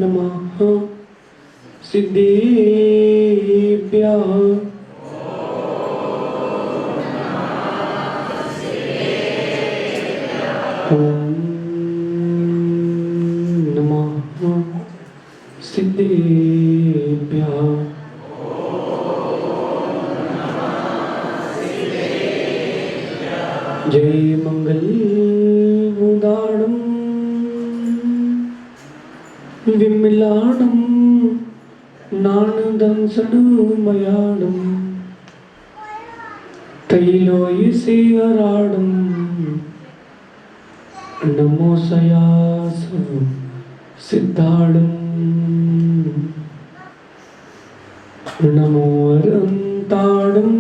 नमः सिद्धेभ्यः। नमः सिद्धेभ्यः। जय मंगल मुदारणं विमलाणं नानदंसनमयाणं तैलोयसेयराणं नमो सयास सिद्धाणं नमो अरन्ताणं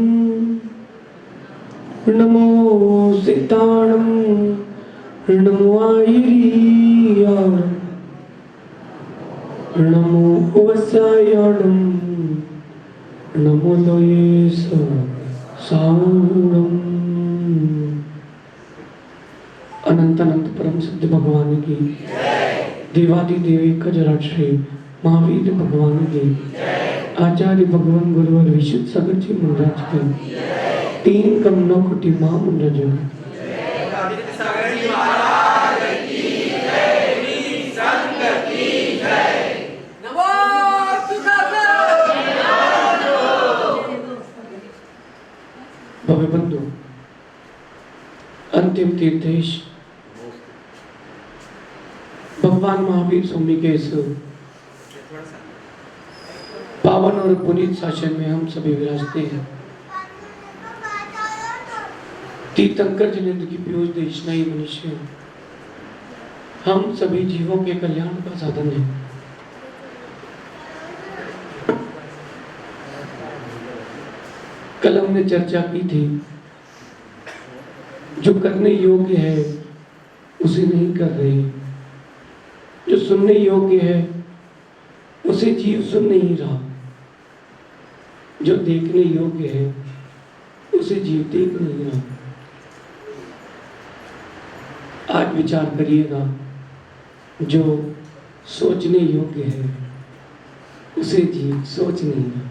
नमो सिद्धाणं नमो आयिरीयाणं नमो उपस्यायाणं नमो लोयेश साऊणं। अनंत अनंत परम सिद्ध भगवान की, देवादि देवी कजराश्री महावीर भगवान की, आचार्य भगवान गुरुवर विशुद्ध सागर जी महाराज की, तीन कमलों कोटि महामंडल जो भव्य बंधु, अंतिम तीर्थेश भगवान महावीर स्वामी के इस पावन और पुनीत शासन में हम सभी विराजते हैं। तीर्थंकर जिनेन्द्र की पीयूष देशनाई मनुष्य हम सभी जीवों के कल्याण का साधन है। कल हमने चर्चा की थी, जो करने योग्य है उसे नहीं कर रहे, जो सुनने योग्य है उसे जीव सुन नहीं रहा, जो देखने योग्य है उसे जीव देख नहीं रहा। आज विचार करिएगा, जो सोचने योग्य है उसे जीव सोच नहीं रहा।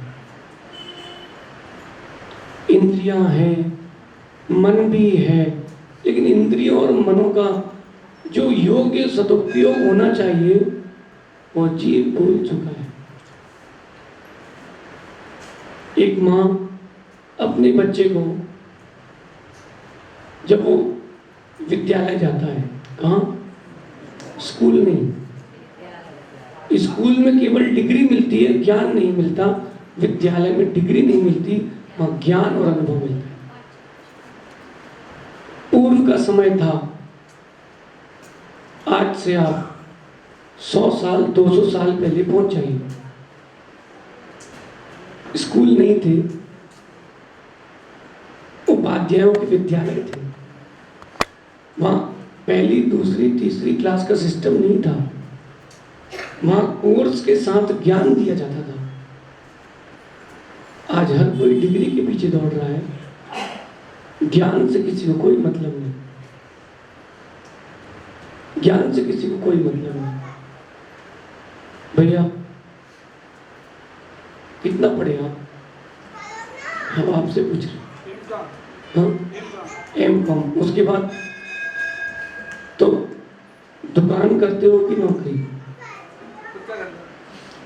इंद्रियां हैं, मन भी है, लेकिन इंद्रियों और मनों का जो योग्य सदुपयोग होना चाहिए वो जीव भूल चुका है। एक माँ अपने बच्चे को जब वो विद्यालय जाता है, कहाँ? स्कूल नहीं, स्कूल में केवल डिग्री मिलती है, ज्ञान नहीं मिलता। विद्यालय में डिग्री नहीं मिलती, वहाँ ज्ञान और अनुभव मिलता है। पूर्व का समय था, आज से आप 100 साल 200 साल पहले पहुंच जाइए। स्कूल नहीं थे, उपाध्यायों के विद्यालय थे। वहां पहली दूसरी तीसरी क्लास का सिस्टम नहीं था, वहां कोर्स के साथ ज्ञान दिया जाता था। आज हर कोई डिग्री के पीछे दौड़ रहा है, ज्ञान से किसी को कोई मतलब नहीं, ज्ञान से किसी को कोई मतलब नहीं। भैया कितना पढ़े आप? हम आपसे पूछ रहे, हाँ M.Com, उसके बाद तो दुकान करते हो कि नौकरी?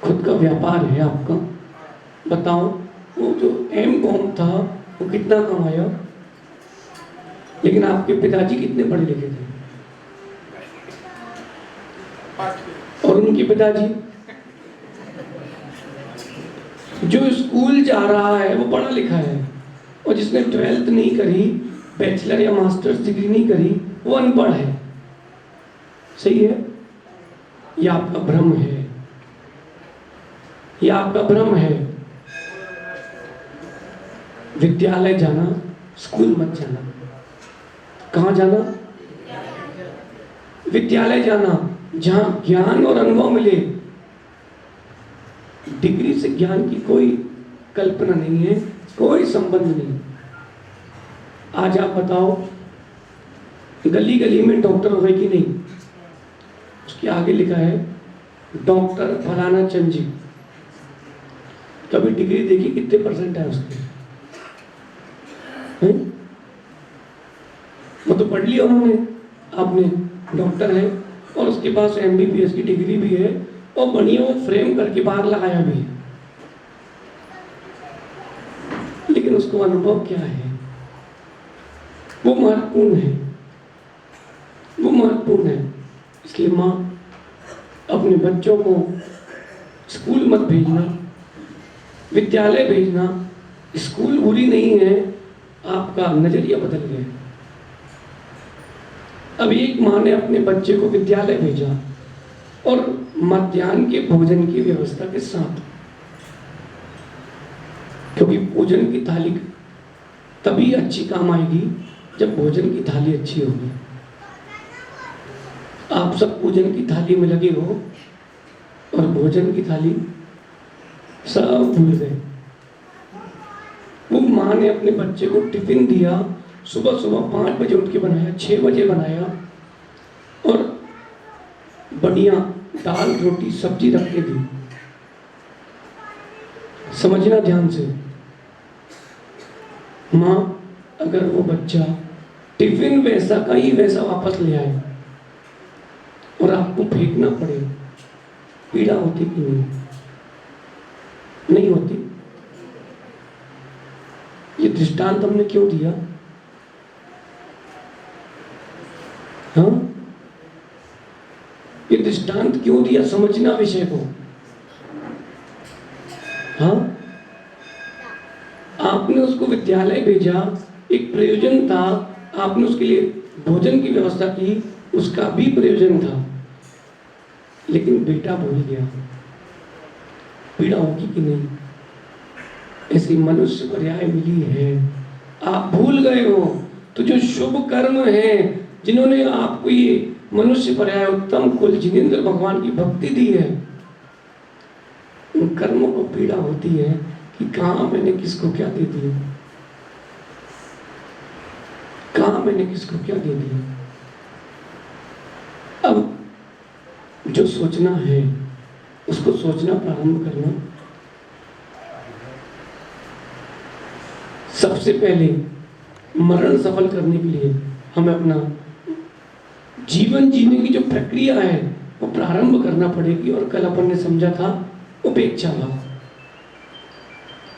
खुद का व्यापार है आपका। बताओ, वो जो M.Com था वो कितना कमाया? लेकिन आपके पिताजी कितने पढ़े लिखे थे? और उनके पिताजी? जो स्कूल जा रहा है वो पढ़ा लिखा है, और जिसने 12th नहीं करी, बैचलर या मास्टर्स डिग्री नहीं करी, वो अनपढ़ है। सही है? यह आपका भ्रम है, यह आपका भ्रम है। विद्यालय जाना, स्कूल मत जाना। कहाँ जाना? विद्यालय जाना, जहां ज्ञान और अनुभव मिले। डिग्री से ज्ञान की कोई कल्पना नहीं है, कोई संबंध नहीं। आज आप बताओ, गली गली में डॉक्टर हो गए कि नहीं? उसके आगे लिखा है डॉक्टर फलाना चंद जी। कभी डिग्री देखी कितने परसेंट है उसके? वो तो पढ़ लिया उन्होंने, आपने, डॉक्टर है और उसके पास MBBS की डिग्री भी है और बढ़िया वो फ्रेम करके बाहर लगाया भी है, लेकिन उसको अनुभव क्या है? वो महत्वपूर्ण है, वो महत्वपूर्ण है। इसलिए माँ, अपने बच्चों को स्कूल मत भेजना, विद्यालय भेजना। स्कूल बुरी नहीं है, आपका नजरिया बदल गया। अब एक माँ ने अपने बच्चे को विद्यालय भेजा और मध्याह्न के भोजन की व्यवस्था के साथ, क्योंकि भोजन की थाली तभी अच्छी काम आएगी जब भोजन की थाली अच्छी होगी। आप सब भोजन की थाली में लगे हो और भोजन की थाली सब भूल गए। वो माँ ने अपने बच्चे को टिफिन दिया, सुबह सुबह 5 बजे उठ के बनाया, 6 बजे बनाया और बढ़िया दाल रोटी सब्जी रख के दी। समझना ध्यान से, माँ, अगर वो बच्चा टिफिन वैसा का ही वैसा वापस ले आए और आपको फेंकना पड़े, पीड़ा होती कि नहीं? नहीं होती। ये दृष्टांत हमने क्यों दिया? हाँ, ये दृष्टांत क्यों दिया? समझना विषय को। हाँ, आपने उसको विद्यालय भेजा, एक प्रयोजन था, आपने उसके लिए भोजन की व्यवस्था की, उसका भी प्रयोजन था, लेकिन बेटा भूल गया। पीड़ा होगी कि नहीं? ऐसी मनुष्य पर्याय मिली है, आप भूल गए हो। तो जो शुभ कर्म है, जिन्होंने आपको ये मनुष्य पर्याय उत्तम कुल जिनेंद्र भगवान की भक्ति दी है, उन कर्मों को पीड़ा होती है कि कहाँ मैंने किसको क्या दे दिया, कहाँ मैंने किसको क्या दे दिया। अब जो सोचना है उसको सोचना प्रारंभ करना। सबसे पहले मरण सफल करने के लिए हमें अपना जीवन जीने की जो प्रक्रिया है वो प्रारंभ करना पड़ेगी। और कल अपन ने समझा था उपेक्षा भाव।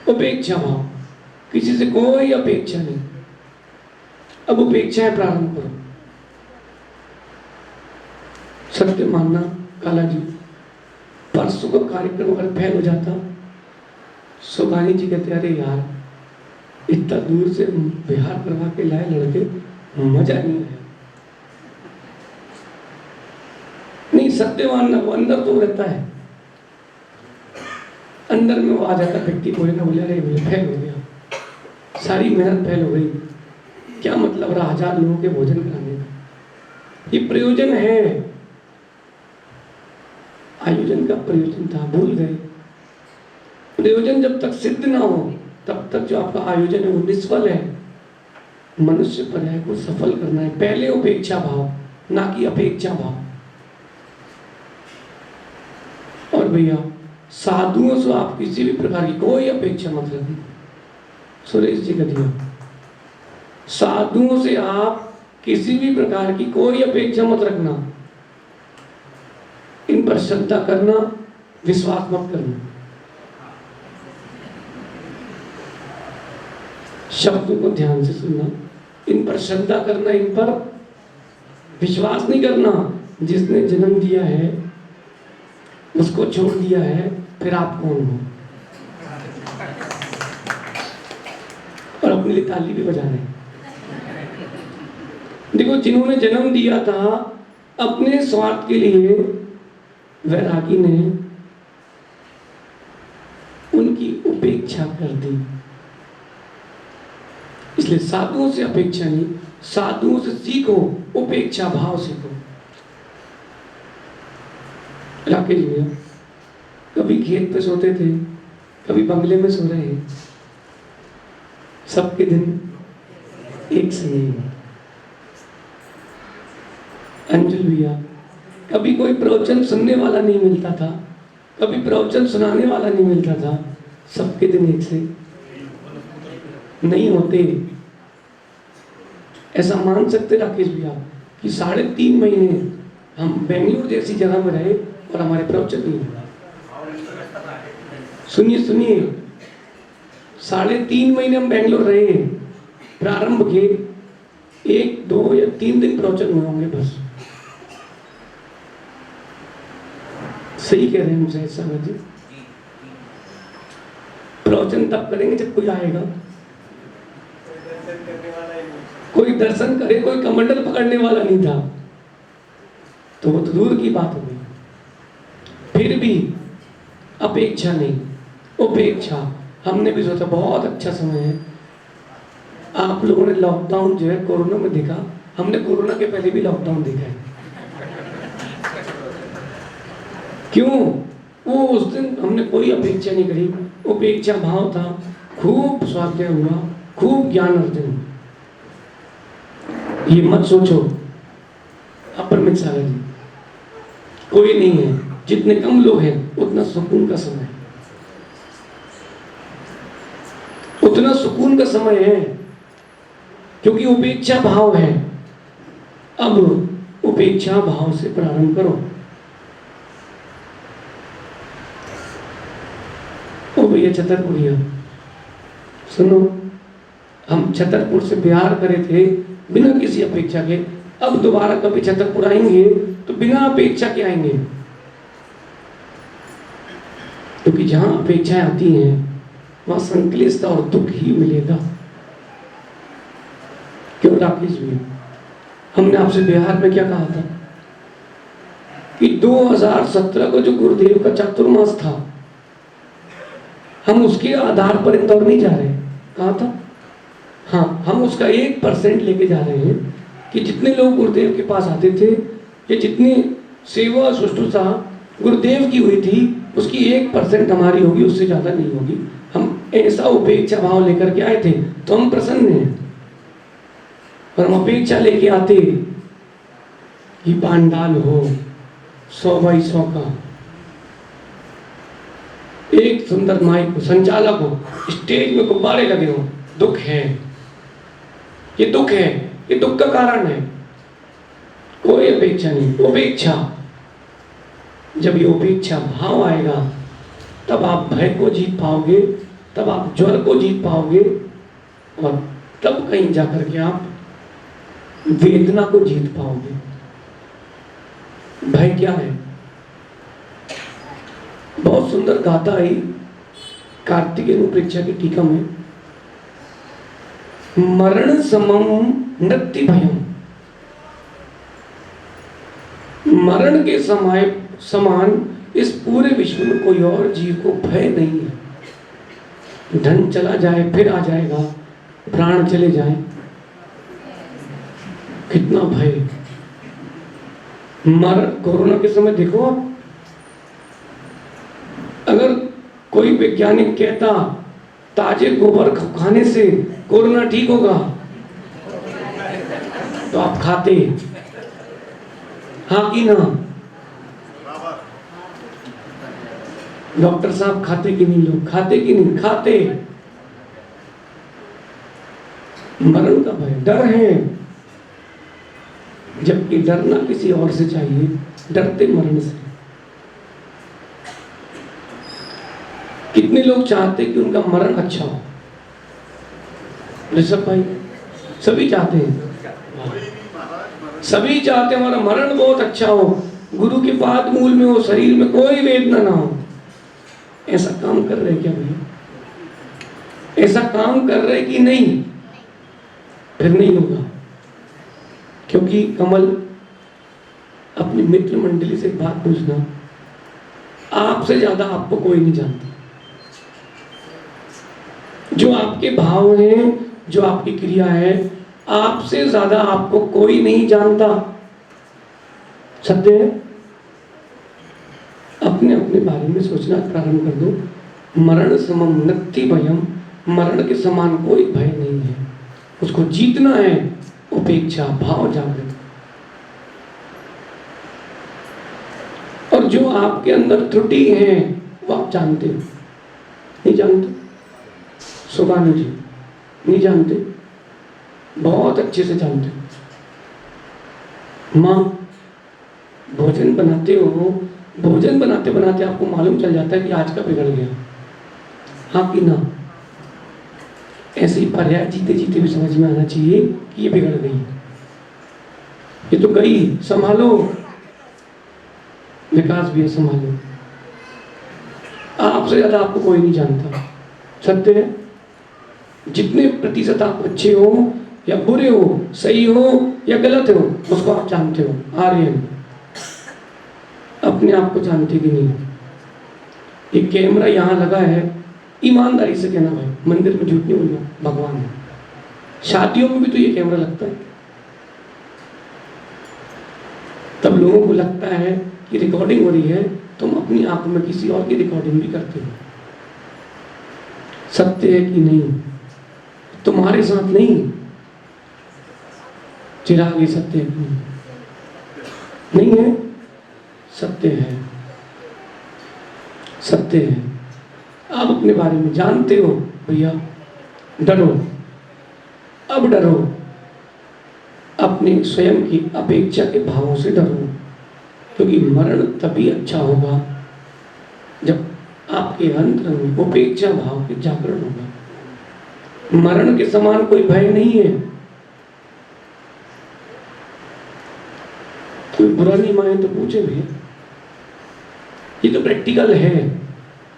उपेक्षा भाव, किसी से कोई अपेक्षा नहीं। अब उपेक्षा है, प्रारंभ करो। सत्य मानना काला जी, परसों का कार्यक्रम अगर फेल हो जाता, सुगानी जी कहते अरे यार, इतना दूर से बिहार करवा के लाए लड़के, मजा नहीं आया। नहीं, सत्य मानना, वो अंदर तो रहता है, अंदर में वो आ जाता व्यक्ति, बोलेगा बोले अरे फेल हो गया, सारी मेहनत फेल हो गई, क्या मतलब रहा 1000 लोगों के भोजन कराने का। ये प्रयोजन है, आयोजन का प्रयोजन था, भूल गए। प्रयोजन जब तक सिद्ध ना हो तब तक जो आपका आयोजन है वो निष्फल है। मनुष्य पर्याय को सफल करना है, पहले उपेक्षा भाव, ना कि अपेक्षा भाव। और भैया, साधुओं से आप किसी भी प्रकार की कोई अपेक्षा मत रखना। सुरेश जी का दिया, साधुओं से आप किसी भी प्रकार की कोई अपेक्षा मत रखना। इन पर श्रद्धा करना, विश्वास मत करना। शब्दों को ध्यान से सुनना, इन पर श्रद्धा करना, इन पर विश्वास नहीं करना। जिसने जन्म दिया है उसको छोड़ दिया है, फिर आप कौन हो? और अपने लिए ताली भी बजा रहे। देखो, जिन्होंने जन्म दिया था अपने स्वार्थ के लिए, वैरागी ने उनकी उपेक्षा कर दी। इसलिए साधुओं से अपेक्षा नहीं, साधुओं से सीखो, उपेक्षा भाव सीखो। राकेश भैया कभी खेत पे सोते थे, कभी बंगले में सो रहे हैं, सबके दिन एक से नहीं है। अंजुल भैया कभी कोई प्रवचन सुनने वाला नहीं मिलता था, कभी प्रवचन सुनाने वाला नहीं मिलता था। सबके दिन एक से नहीं होते। ऐसा मान सकते राकेश भैया कि 3.5 महीने हम बेंगलुरु जैसी जगह में रहे और हमारे प्रवचन नहीं हुआ। सुनिए सुनिए, 3.5 महीने हम बेंगलुरु रहे, प्रारंभ के 1, 2 या 3 दिन प्रवचन हुए होंगे बस। सही कह रहे हैं मुझे ऐसा जी। प्रवचन तब करेंगे जब कोई आएगा, कोई दर्शन करे, कोई कमंडल पकड़ने वाला नहीं था, तो वो तो दूर की बात हो गई। फिर भी अपेक्षा नहीं, उपेक्षा। हमने भी सोचा बहुत अच्छा समय है। आप लोगों ने लॉकडाउन जो है कोरोना में देखा, हमने कोरोना के पहले भी लॉकडाउन देखा है। क्यों? वो उस दिन हमने कोई अपेक्षा नहीं करी, उपेक्षा भाव था। खूब स्वाध्याय हुआ, खूब ज्ञान अर्जन। ये मत सोचो अपरमित सागर जी कोई नहीं है, जितने कम लोग हैं उतना सुकून का समय है, उतना सुकून का समय है, क्योंकि उपेक्षा भाव है। अब उपेक्षा भाव से प्रारंभ करो। ओ भैया छतरपुरिया सुनो, हम छतरपुर से बिहार करे थे बिना किसी अपेक्षा के। अब दोबारा कभी छतरपुर आएंगे तो बिना अपेक्षा के आएंगे, क्योंकि जहां अपेक्षाएं आती हैं वहां संक्लिष्टता और दुख ही मिलेगा। क्यों राकेश जी? हमने आपसे बिहार में क्या कहा था कि 2017 को जो गुरुदेव का चातुर्मास था, हम उसके आधार पर इंदौर नहीं जा रहे। कहा था हाँ, हम उसका 1% लेके जा रहे हैं कि जितने लोग गुरुदेव के पास आते थे या जितनी सेवा शुश्रूषा गुरुदेव की हुई थी उसकी 1% हमारी होगी, उससे ज़्यादा नहीं होगी। हम ऐसा उपेक्षा भाव लेकर के आए थे, तो हम प्रसन्न हैं। और हम अपेक्षा लेके आते कि पांडाल हो 100x100 का, एक सुंदर माइक हो, संचालक हो, स्टेज में गुब्बारे लगे हो। दुख है, ये दुख है, ये दुख का कारण है। कोई अपेक्षा नहीं, उपेक्षा। जब ये उपेक्षा भाव आएगा तब आप भय को जीत पाओगे, तब आप ज्वर को जीत पाओगे, और तब कहीं जाकर के आप वेदना को जीत पाओगे। भय क्या है? बहुत सुंदर गाथा आई कार्तिकेय अनुप्रेक्षा की टीका में, मरण समम नृत्य भयम। मरण के समान इस पूरे विश्व में कोई और जीव को भय नहीं है। धन चला जाए फिर आ जाएगा, प्राण चले जाए, कितना भय। कोरोना के समय देखो आप, अगर कोई वैज्ञानिक कहता ताजे गोबर खाने से कोरोना ठीक होगा, तो आप खाते? हाँ कि ना? डॉक्टर साहब खाते कि नहीं? लोग खाते कि नहीं? खाते। मरण का भय, डर है, जबकि डरना किसी और से चाहिए, डरते मरण से। कितने लोग चाहते कि उनका मरण अच्छा हो? ऋषभ भाई, सभी चाहते हैं, सभी चाहते हैं हमारा मरण बहुत अच्छा हो, गुरु के पाद मूल में हो, शरीर में कोई वेदना ना हो। ऐसा काम कर रहे क्या भैया? ऐसा काम कर रहे कि नहीं? फिर नहीं होगा, क्योंकि कमल अपनी मित्र मंडली से एक बात पूछना, आपसे ज्यादा आपको कोई नहीं जानता। जो आपके भाव हैं, जो आपकी क्रिया है, आपसे ज्यादा आपको कोई नहीं जानता। सत्य है। अपने अपने बारे में सोचना प्रारंभ कर दो। मरण समम नत्ति भयम, मरण के समान कोई भय नहीं है। उसको जीतना है, उपेक्षा भाव जागृत। जो आपके अंदर त्रुटि है वो आप जानते हो? नहीं जानते? सुगानी जी नहीं जानते? बहुत अच्छे से जानते हो। माँ भोजन बनाते हो, भोजन बनाते बनाते आपको मालूम चल जाता है कि आज का बिगड़ गया, हाँ कि ना? ऐसे ही पर्याय जीते जीते भी समझ में आना चाहिए कि ये बिगड़ गई, ये तो गई, संभालो। विकास भी है, संभालो। आपसे ज्यादा आपको कोई नहीं जानता, सत्य है। जितने प्रतिशत आप अच्छे हो या बुरे हो, सही हो या गलत हो, उसको आप जानते हो। आर्यन अपने आप को जानते भी नहीं। ये कैमरा यहाँ लगा है, ईमानदारी से कहना भाई, मंदिर में झूठ नहीं बोलना, भगवान है। शादियों में भी तो ये कैमरा लगता है, तब लोगों को लगता है कि रिकॉर्डिंग हो रही है, तुम अपनी आंखों में किसी और की रिकॉर्डिंग भी करते हो। सत्य है कि नहीं? तुम्हारे साथ नहीं, चिराग, ये सत्य है कि नहीं है? सत्य है, सत्य है। आप अपने बारे में जानते हो भैया, डरो, अब डरो। अपने स्वयं की अपेक्षा के भावों से डरो, क्योंकि मरण तभी अच्छा होगा जब आपके अंतर में उपेक्षा भाव के जागरण होगा। मरण के समान कोई भय नहीं है। कोई बुरा नहीं माने तो पूछे भैया, ये तो प्रैक्टिकल है।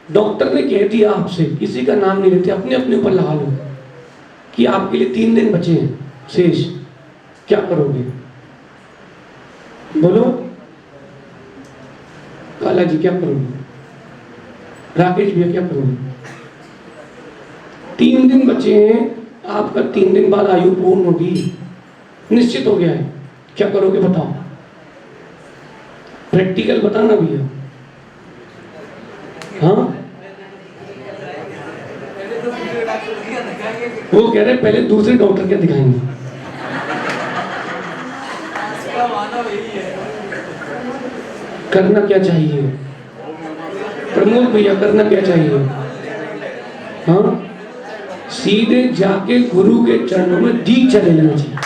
डॉक्टर ने कह दिया आपसे, किसी का नाम नहीं लेते, अपने अपने ऊपर लगा लो कि आपके लिए 3 दिन बचे हैं शेष, क्या करोगे? बोलो काला जी, क्या करोगे? राकेश भैया, क्या करोगे? 3 दिन बचे हैं, आपका 3 दिन बाद आयु पूर्ण होगी, निश्चित हो गया है। क्या करोगे बताओ? प्रैक्टिकल बताना भैया। हाँ, वो कह रहे पहले दूसरे डॉक्टर क्या दिखाएंगे। करना क्या चाहिए प्रमोद भैया, करना क्या चाहिए? हाँ, सीधे जाके गुरु के चरणों में दीक्षा ले लेना चाहिए।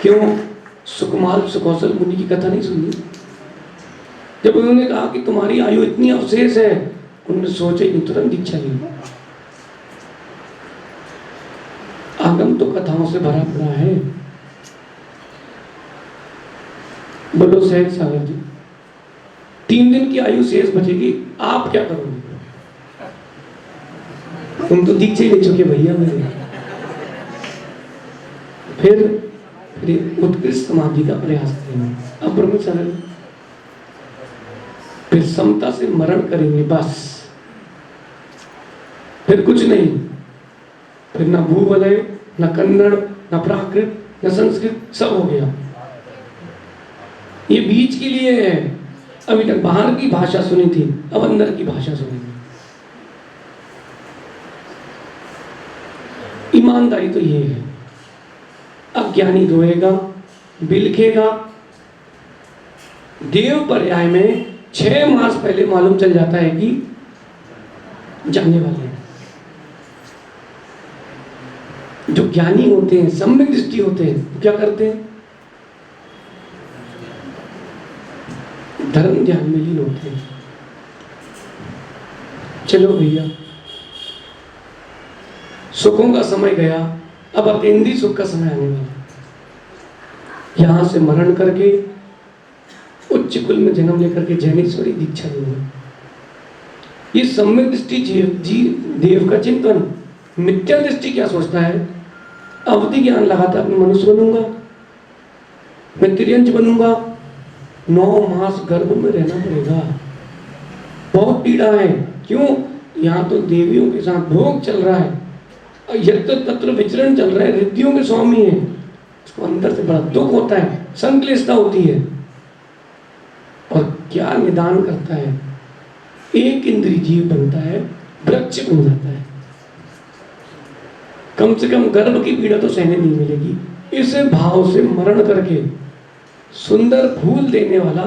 क्यों? सुकुमार सुकौशल मुनि की कथा नहीं सुनी? जब उन्होंने कहा कि तुम्हारी आयु इतनी अवशेष है, उन्होंने सोचा ही नहीं, तुरंत दीक्षा ली। आगम तो कथाओं से भरा पड़ा है। बोलो सहज सागर जी, 3 दिन की आयु शेष बचेगी, आप क्या करोगे? तुम तो दीक्षा ही ले चुके भैया मेरे। फिर उत्कृष्ट समाधि का प्रयास करेंगे, अब ब्रह्म सरल, फिर समता से मरण करेंगे, बस। फिर कुछ नहीं, फिर ना भूवलय, ना कन्नड़, ना प्राकृत, ना संस्कृत, सब हो गया। ये बीच के लिए है। अभी तक बाहर की भाषा सुनी थी, अब अंदर की भाषा सुनेंगे। ईमानदारी तो ये है। अज्ञानी रोएगा, बिलखेगा। देव पर्याय में 6 मास पहले मालूम चल जाता है कि जाने वाले हैं। जो ज्ञानी होते हैं, सम्यक दृष्टि होते हैं, क्या करते हैं? धर्म ध्यान में लीन होते हैं। चलो भैया, सुखों का समय गया, अब अकेंद्रीय सुख का समय आने वाला। यहां से मरण करके उच्च कुल में जन्म लेकर के जैनेश्वरी दीक्षा लूंगा। ये सम्यक दृष्टि देव का चिंतन। मिथ्या दृष्टि क्या सोचता है? अवधि ज्ञान लगाता है, अपने मनुष्य बनूंगा, मैं तिर्यंच बनूंगा, 9 मास गर्भ में रहना पड़ेगा, बहुत पीड़ा है। क्यों? यहाँ तो देवियों के साथ भोग चल रहा है, यत्र तत्र विचरण चल रहा है, रिद्धियों के स्वामी है। उसको अंदर से बड़ा दुख होता है, संक्लिष्टता होती है। और क्या निदान करता है? एक इंद्रिय जीव बनता है, वृक्ष बन जाता है। कम से कम गर्भ की पीड़ा तो सहने नहीं मिलेगी। इस भाव से मरण करके सुंदर फूल देने वाला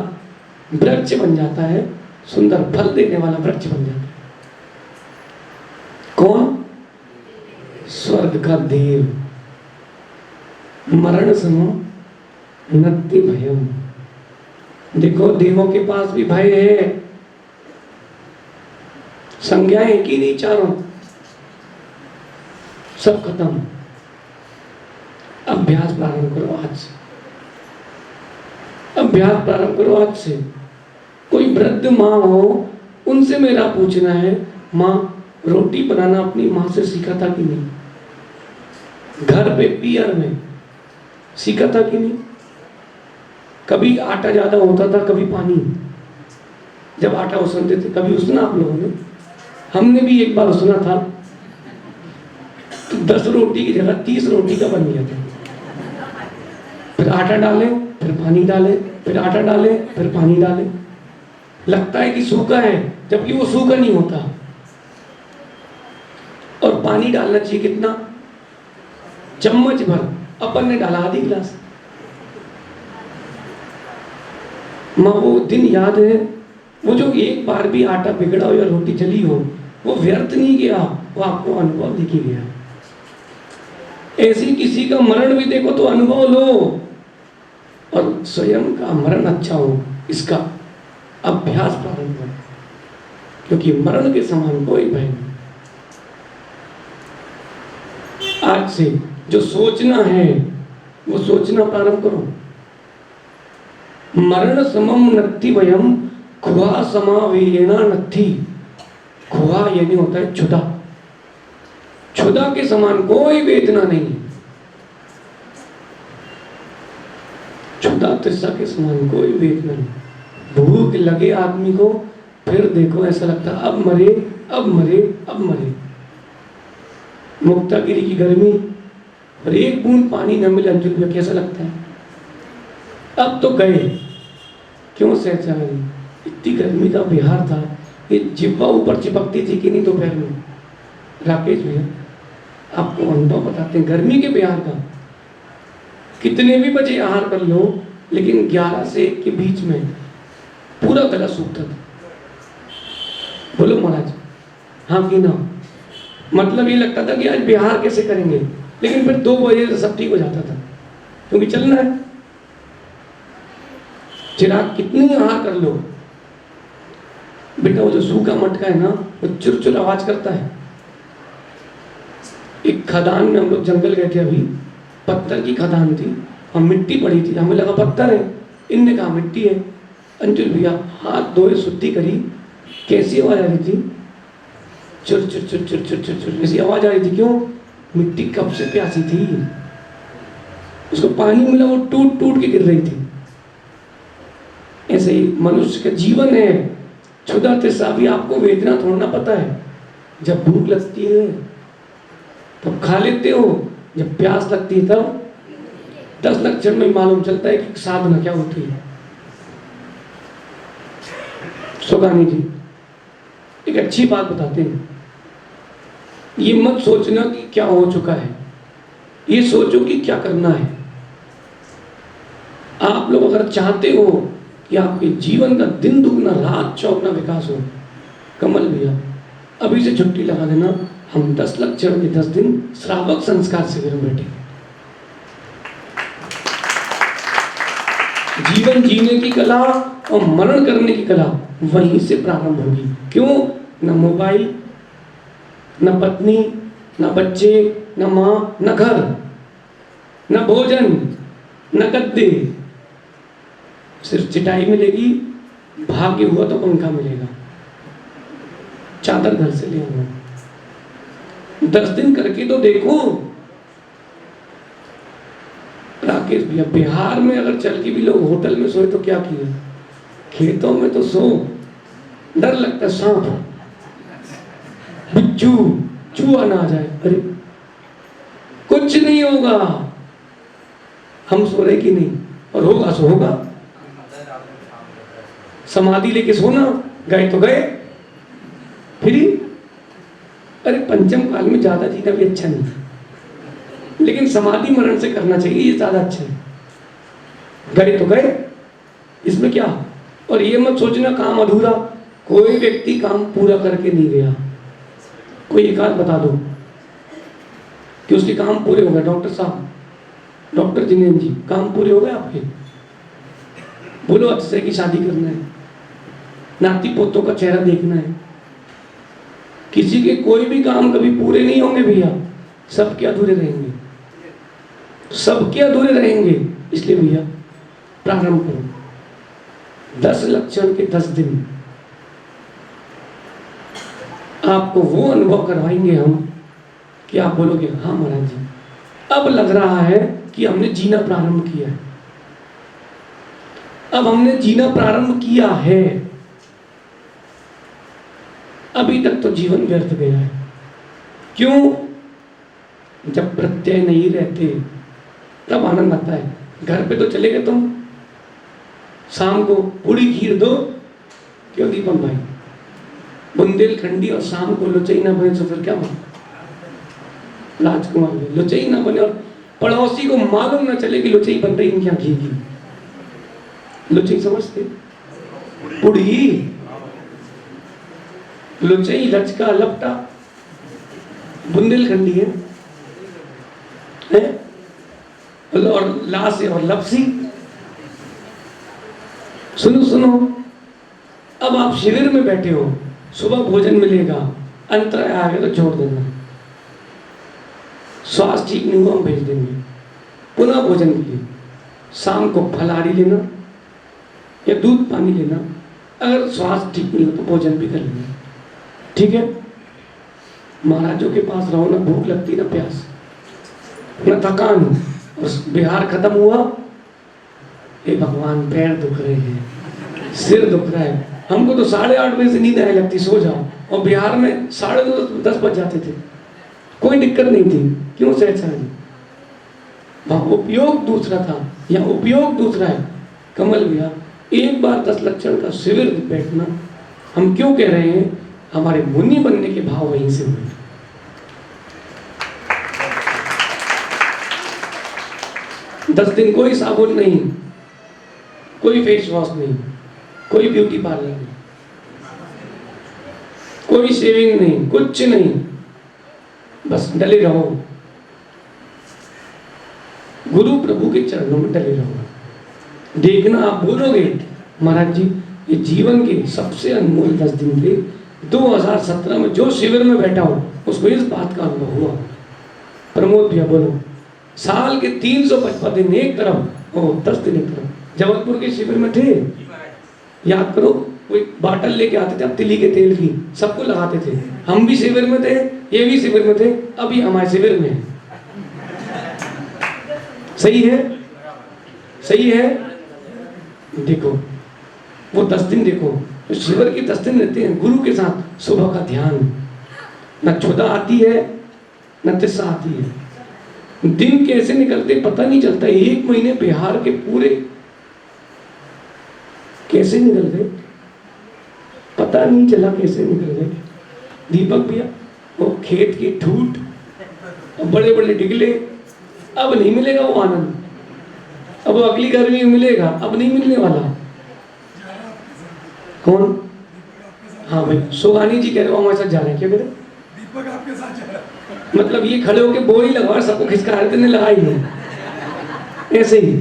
वृक्ष बन जाता है, सुंदर फल देने वाला वृक्ष बन जाता है। कौन? स्वर्ग का देव। मरण समम नत्ति भयम। देखो देवों के पास भी भय है, संज्ञाएं एक ही नहीं, चारों सब खत्म। अभ्यास प्रारंभ करो आज से, अभ्यास प्रारंभ करो आज से। कोई वृद्ध माँ हो, उनसे मेरा पूछना है, माँ रोटी बनाना अपनी माँ से सीखा था कि नहीं? घर पे पियर में सीखा था कि नहीं? कभी आटा ज्यादा होता था, कभी पानी। जब आटा उसनते थे, कभी उसना आप लोगों ने? हमने भी एक बार उसना था तो 10 रोटी की जगह 30 रोटी का बन गया था। फिर आटा डाले, फिर पानी डाले, फिर आटा डाले, फिर पानी डाले। लगता है कि सूखा है, जबकि वो सूखा नहीं होता। और पानी डालना चाहिए कितना? चम्मच भर। अपन ने डाला आधी गिलास। माँ वो दिन याद है, वो जो एक बार भी आटा बिगड़ा हो या रोटी जली हो, वो व्यर्थ नहीं गया, वो आपको अनुभव दिखी गया। ऐसी किसी का मरण भी देखो तो अनुभव लो, और स्वयं का मरण अच्छा हो, इसका अभ्यास प्रारंभ करो, क्योंकि मरण के समान कोई भय नहीं। आज से जो सोचना है वो सोचना प्रारंभ करो। मरण समम नत्ति भयम खुआ समावेयेना नत्थि। खुआ यानी होता है क्षुधा। क्षुधा के समान कोई वेदना नहीं। क्षुधा तृषा के समान कोई वेदना नहीं। भूख लगे आदमी को, फिर देखो ऐसा लगता है अब मरे, अब मरे, अब मरे। मुक्तागिरी की गर्मी और एक बूंद पानी न मिले अंजुल में कैसा लगता है? अब तो गए, क्यों सहजा गई? इतनी गर्मी का बिहार था, ये जिब्वा ऊपर चिपकती थी कि नहीं दोपहर में? राकेश भैया आपको अनुभव बताते हैं गर्मी के बिहार का। कितने भी बजे आहार कर लो, लेकिन 11 से 1 के बीच में पूरा गला सूखता था। बोलो महाराज हाँ कि ना? मतलब ये लगता था कि आज बिहार कैसे करेंगे, लेकिन फिर 2 बजे से सब ठीक हो जाता था, क्योंकि चलना है। चिराग कितनी आहार कर लो बेटा, वो जो सूखा मटका है ना, वो चुर आवाज करता है। एक खदान में हम लोग जंगल गए थे अभी, पत्थर की खदान थी और मिट्टी पड़ी थी। हमें लगा पत्थर है, इनने कहा मिट्टी है। अंजुल भैया हाथ धोए शुद्धि करी, कैसी आवाज आ रही थी? चुर चुर चुर चुर चुर चुर चुर ऐसी आवाज आ रही थी। क्यों? मिट्टी कब से प्यासी थी, उसको पानी मिला, वो टूट टूट के गिर रही थी। ऐसे ही मनुष्य का जीवन है। क्षुधा तृषा भी आपको वेदना थोड़ा पता है। जब भूख लगती है तब खा लेते हो, जब प्यास लगती है तब 10 लक्षण में मालूम चलता है कि साधना क्या होती है। सुगानी जी एक अच्छी बात बताते हैं, ये मत सोचना कि क्या हो चुका है, ये सोचो कि क्या करना है। आप लोग अगर चाहते हो कि आपके जीवन का दिन दुगना रात चौगुना विकास हो, कमल भैया अभी से छुट्टी लगा देना, हम 10 लक्षण के 10 दिन श्रावक संस्कार शिविर में बैठे। जीवन जीने की कला और मरण करने की कला वहीं से प्रारंभ होगी। क्यों? न मोबाइल, न पत्नी, न बच्चे, न माँ, न घर, न भोजन, न गद्दे, सिर्फ चिटाई मिलेगी, भाग्य हुआ तो पंखा मिलेगा, चादर घर से ले आना। 10 दिन करके तो देखो। राकेश भैया बिहार में अगर चल के भी लोग होटल में सोए तो क्या किए, खेतों में तो सो, डर लगता सांप, बिच्छू, चूहा ना आ जाए। अरे कुछ नहीं होगा, हम सो रहे कि नहीं, और होगा सो होगा। समाधि लेके सोना, गए तो गए फिर। अरे पंचम काल में ज्यादा जीना भी अच्छा नहीं, लेकिन समाधि मरण से करना चाहिए, ये ज्यादा अच्छा है। गए तो गए, इसमें क्या। और ये मत सोचना काम अधूरा, कोई व्यक्ति काम पूरा करके नहीं गया। कोई एक आध बता दो कि उसके काम पूरे हो गए। डॉक्टर साहब, डॉक्टर जिनेन्द्र जी, काम पूरे हो गए आपके? बोलो अक्षय की शादी करना है, नाती पोतों का चेहरा देखना है। किसी के कोई भी काम कभी पूरे नहीं होंगे भैया, सबके अधूरे रहेंगे, सबके अधूरे रहेंगे। इसलिए भैया प्रारंभ करो। 10 लक्षण के 10 दिन आपको वो अनुभव करवाएंगे हम कि आप बोलोगे हाँ महाराज जी, अब लग रहा है कि हमने जीना प्रारंभ किया है, अब हमने जीना प्रारंभ किया है। अभी तक तो जीवन व्यर्थ गया है। क्यों? जब प्रत्यय नहीं रहते तब आनंद आता है। घर पे तो चले गए तुम, शाम को पूरी खीर दो, क्यों दीपक भाई, बुंदेलखंडी और शाम को लुचई ना बने तो फिर क्या बने? राजकुमार लुचई ना बने और पड़ोसी को मालूम ना चले कि लुचई बन रही इनकी घी की। लुचई समझते? पुड़ी, लुचई लचका लपटा, बुंदेलखंडी है, और लाश और लपसी। सुनो सुनो, अब आप शिविर में बैठे हो, सुबह भोजन मिलेगा, अंतराय आ गया तो छोड़ देना, स्वास्थ्य ठीक नहीं हुआ हम भेज देंगे, पुनः भोजन के लिए। शाम को फलाहारी लेना या दूध पानी लेना, अगर स्वास्थ्य ठीक नहीं हो तो भोजन भी कर लेना, ठीक है। महाराजों के पास रहो, ना भूख लगती ना प्यास ना थकान, और बिहार खत्म हुआ, हे भगवान पैर दुख रहे हैं, सिर दुख रहा है, हमको तो 8:30 बजे से नींद आने लगती, सो जाओ। और बिहार में 9:30 बज जाते थे, कोई दिक्कत नहीं थी। क्यों सहज? वहाँ उपयोग दूसरा था, यहाँ उपयोग दूसरा है। कमल भैया, एक बार 10 लक्षण का शिविर बैठना, हम क्यों कह रहे हैं? हमारे मुनि बनने के भाव वहीं से हुए। दस दिन कोई साबुन नहीं, कोई फेस वॉश नहीं, कोई ब्यूटी पार्लर नहीं, कोई शेविंग नहीं, कुछ नहीं, बस डले रहो, गुरु प्रभु के चरणों में डले रहो। देखना, आप बोलोगे महाराज जी ये जीवन के सबसे अनमोल 10 दिन थे। 2017 में जो शिविर में बैठा हूं उसको इस बात का अनुभव हुआ। प्रमोद भैया बोलो, साल के 355 दिन एक तरफ और 10 दिन एक तरफ। जबलपुर के शिविर में थे, याद करो, कोई बाटल लेके आते थे, अब तिली के तेल की, सबको लगाते थे। हम भी शिविर में थे, ये भी शिविर में थे, अभी हमारे शिविर में है। सही है? सही है? देखो वो 10 दिन, देखो तो शिविर के 10 दिन रहते हैं गुरु के साथ। सुबह का ध्यान, न क्षुधा आती है न तिस्सा आती है। दिन कैसे निकलते पता नहीं चलता। 1 महीने बिहार के पूरे कैसे निकल गए पता नहीं चला, कैसे निकल गए। दीपक भैया, वो खेत की ठूठ, बड़े बड़े डिगले, अब नहीं मिलेगा वो आनंद। अब अगली गर्मी में मिलेगा, अब नहीं मिलने वाला। कौन? हाँ भाई, सुगानी जी कह रहे हो हमारे साथ जा रहे हैं। क्या कह रहे? दीपक आपके साथ जा रहा है। मतलब ये खड़े होके बोरी लगवा, सबको खिसका रहे थे, ने लगाई है ऐसे ही।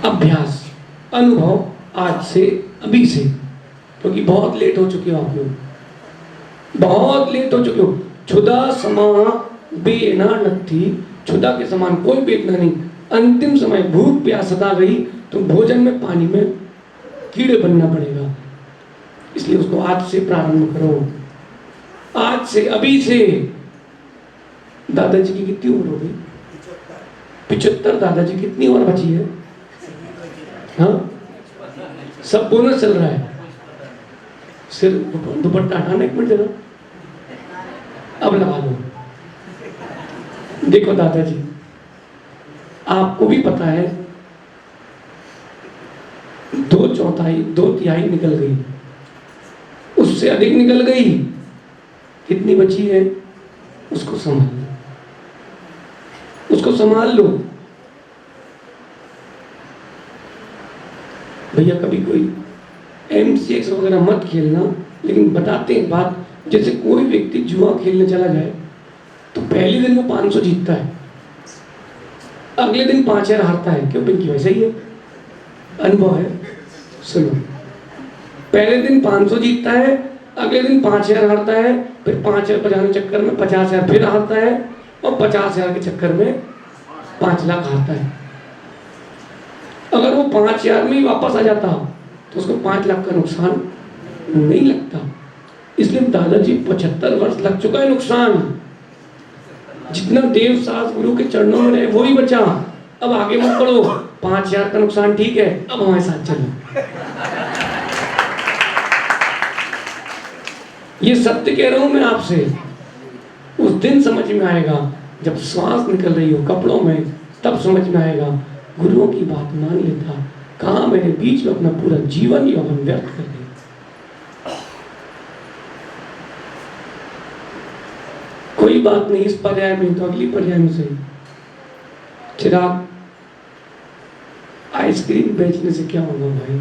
अभ्यास, अनुभव आज से, अभी से, क्योंकि बहुत लेट हो चुके हो आप लोग, बहुत लेट हो चुके हो। क्षुधा समा बेना नत्थी, क्षुधा के समान कोई वेदना नहीं। अंतिम समय भूख प्यास सता गई तो भोजन में, पानी में कीड़े बनना पड़ेगा। इसलिए उसको आज से प्रारंभ करो, आज से, अभी से। दादाजी की कितनी उम्र हो गई? 75। दादाजी कितनी उम्र बची है? हाँ, सब बोनस चल रहा है। सिर दुपट्टा हटाना, 1 मिनट जरा, अब लगा लो। देखो दादाजी, आपको भी पता है 2 तिहाई निकल गई, उससे अधिक निकल गई, कितनी बची है? उसको संभाल लो, उसको संभाल लो। भैया कभी कोई MCX वगैरह मत खेलना, लेकिन बताते हैं बात, जैसे कोई व्यक्ति जुआ खेलने चला जाए तो पहले दिन वो 500 जीतता है, अगले दिन 5000 हारता है। क्यों पिंकी? वैसे ही है, अनुभव है। सुनो, पहले दिन 500 जीतता है, अगले दिन 5000 हारता है, फिर 5000 बजाने चक्कर में 50,000 फिर हारता है, और 50,000 के चक्कर में 5 लाख हारता है। अगर वो 5000 में ही वापस आ जाता तो उसको 5 लाख का नुकसान नहीं लगता। इसलिए दादाजी 75 वर्ष लग चुका है नुकसान। जितना देव सास गुरु के चरणों में रहे वो ही बचा। अब आगे मत बढ़ो, 5000 का नुकसान ठीक है, अब हमारे साथ चलो। ये सत्य कह रहा हूं मैं आपसे। उस दिन समझ में आएगा जब श्वास निकल रही हो कपड़ों में, तब समझ में आएगा गुरुओं की बात मान लेता, कहाँ मेरे बीच में अपना पूरा जीवन यौवन व्यर्थ कर दिया। कोई बात नहीं, इस पर्याय में तो अगली पर्याय में से चिराग, आइसक्रीम बेचने से क्या होगा भाई?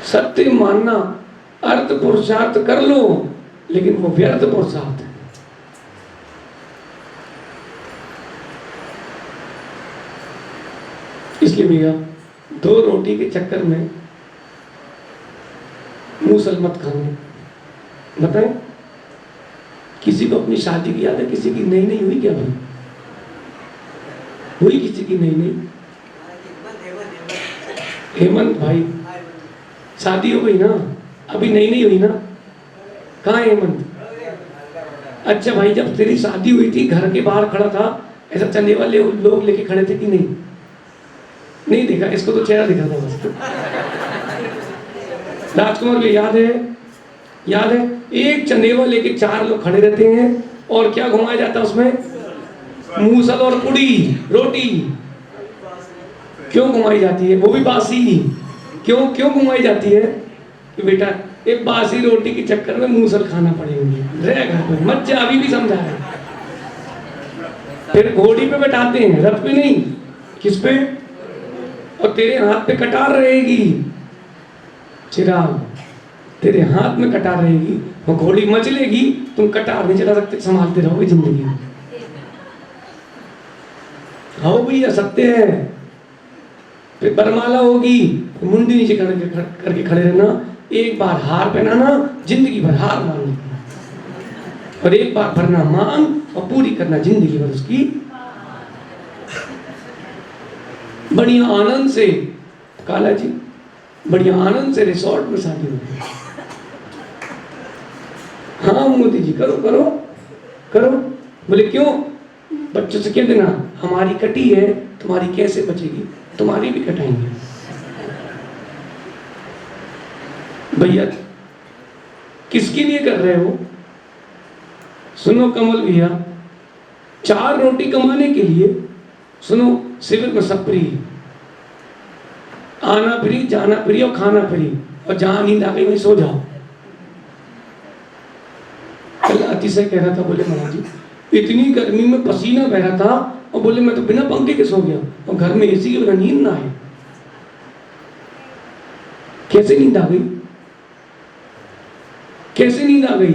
सत्य मानना, अर्थ पुरुषार्थ कर लो, लेकिन वो व्यर्थ पुरुषार्थ है। इसलिए भैया 2 रोटी के चक्कर में मूसल मत खाना। बताएं, किसी को अपनी शादी की याद है? किसी की नई नई हुई क्या भाई? हुई किसी की नई नई? हेमंत भाई शादी हो गई ना, अभी नई नहीं हुई ना? कहाँ है हेमंत? अच्छा भाई, जब तेरी शादी हुई थी घर के बाहर खड़ा था, ऐसा चलने वाले लोग लेके खड़े थे कि नहीं? नहीं देखा, इसको तो चेहरा दिखा था बस। राजकुमार को याद है? याद है? एक चंदेवा लेके 4 लोग खड़े रहते हैं, और क्या घुमाया जाता है उसमें? मूसल और पुड़ी रोटी। क्यों घुमाई जाती है? वो भी बासी। क्यों क्यों घुमाई जाती है? कि बेटा एक बासी रोटी के चक्कर में मूसल खाना पड़ेंगे, रह घर पे मत जा। अभी भी समझा है। फिर घोड़ी पे बैठाते हैं, रथ पे नहीं। किस पे? और तेरे हाथ पे कटार रहेगी चिराग, तेरे हाथ में कटार रहेगी, वो घोड़ी मचलेगी, तुम कटार नहीं चला सकते, संभालते रहोगे जिंदगी में। हाँ भैया सत्य है। फिर बरमाला होगी, मुंडी नीचे करके खड़े रहना। एक बार हार पहनाना, जिंदगी भर हार मान लेना, और एक बार भरना मांग और पूरी करना जिंदगी भर उसकी। बढ़िया आनंद से, काला जी बढ़िया आनंद से रिसोर्ट में शादी होगी। हाँ मोदी जी करो करो करो। बोले क्यों? बच्चों से कह देना हमारी कटी है, तुम्हारी कैसे बचेगी, तुम्हारी भी कटाएंगे। भैया किसके लिए कर रहे हो? सुनो कमल भैया, 4 रोटी कमाने के लिए, सुनो, शिविर में सब फ्री, आना फ्री, जाना फ्री और खाना फ्री, और जहां नींद आ गई वहीं सो जाओ। कल अतिशय कह रहा था, बोले महाराज जी इतनी गर्मी में पसीना बह रहा था, और बोले मैं तो बिना पंखे के सो गया, और घर में एसी के बिना नींद ना आए। कैसे नींद आ गई? कैसे नींद आ गई?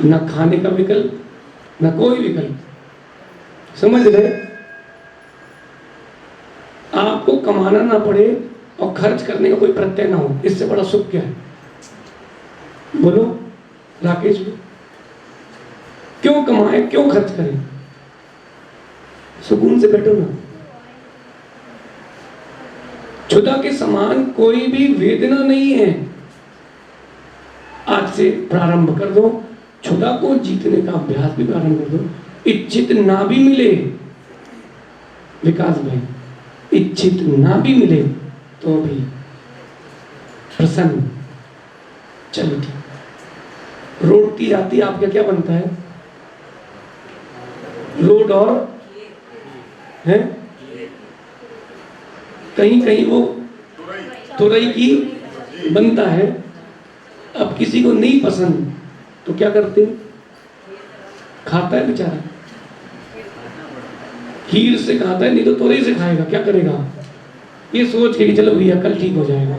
ना खाने का विकल्प, ना कोई विकल्प। समझ रहे? आपको कमाना ना पड़े और खर्च करने का कोई प्रत्यय ना हो, इससे बड़ा सुख क्या है? बोलो राकेश जी, क्यों कमाए, क्यों खर्च करें? सुकून से बैठो ना। क्षुधा के समान कोई भी वेदना नहीं है। आज से प्रारंभ कर दो, क्षुधा को जीतने का अभ्यास भी प्रारंभ कर दो। इच्छित ना भी मिले, विकास भाई, इच्छित ना भी मिले तो भी प्रसन्न। चलो ठीक, रोटी जाती है, आपका क्या बनता है? रोड और है, कहीं कहीं वो तुरई की बनता है। अब किसी को नहीं पसंद तो क्या करते हैं? खाता है बेचारा। खीर से खाता है, नहीं तो तोरई से खाएगा, क्या करेगा? ये सोच के कि चलो भैया कल ठीक हो जाएगा।